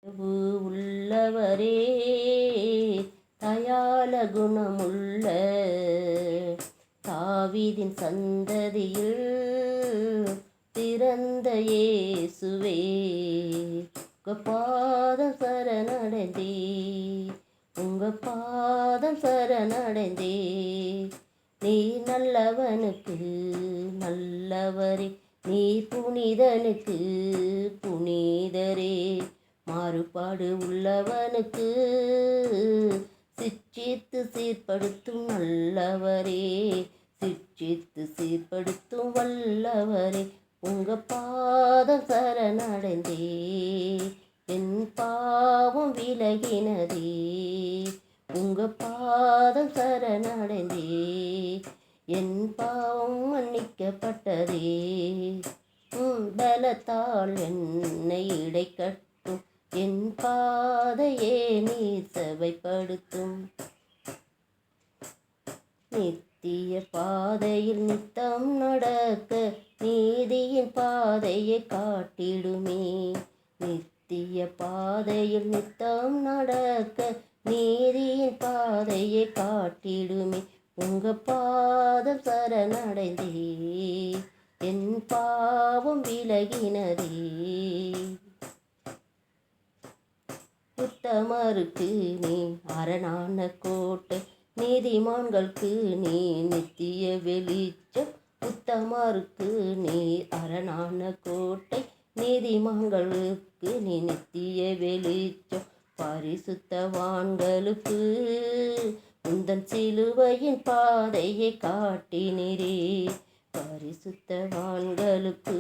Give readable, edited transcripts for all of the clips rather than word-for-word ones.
உள்ளவரே தயால குணமுள்ள தாவீதின் சந்ததியில் பிறந்த இயேசுவே, உங்க பாதம் சரணடைந்தே, உங்க பாதம் சரணடைந்தே. நீ நல்லவனுக்கு நல்லவரே, நீ புனிதனுக்கு புனிதரே, மாறுபாடு உள்ளவனுக்கு சிற்றித்து சீர்படுத்தும் நல்லவரே, சிற்றித்து சீர்படுத்தும் வல்லவரே. உங்க பாதம் சரணடைந்தே, என் பாவம் விலகினதே, உங்க பாதம் சரணடைந்தே, என் பாவம் மன்னிக்கப்பட்டதே. பலத்தால் என்னை இடைக்கட்டும், என் பாதையே நீ செவைப்படுத்தும். நித்திய பாதையில் நித்தம் நடக்க நீதியின் பாதையை காட்டிடுமே, நித்திய பாதையில் நித்தம் நடக்க நீதியின் பாதையை காட்டிடுமே. உங்க பாதம் சரணடைந்தே, என் பாவம் விலகினதே. உத்தமருக்கு நீ அரணான கோட்டை, நீதிமான்களுக்கு நீ நித்திய வெளிச்சம். உத்தமருக்கு நீ அரணான கோட்டை, நீதிமான்களுக்கு நீ நித்திய வெளிச்சம். பரிசுத்தவான்களுக்கு உந்தன் சிலுவையின் பாதையை காட்டினீரே, பரிசுத்தவான்களுக்கு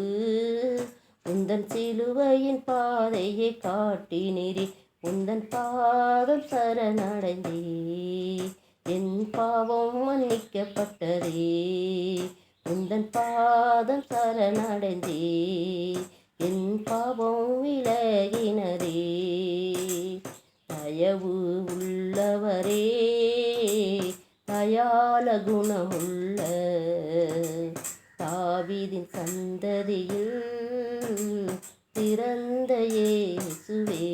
உந்தன் சிலுவையின் பாதையை காட்டினீரே. உந்தன் பாதம் சரணடைந்தே, என் பாவம் மன்னிக்கப்பட்டதே, உந்தன் பாதம் சரணடைந்தே, என் பாவம் விலகினதே. தயவு உள்ளவரே தயால குணமுள்ள தாவீதின் சந்ததியில் பிறந்த இயேசுவே.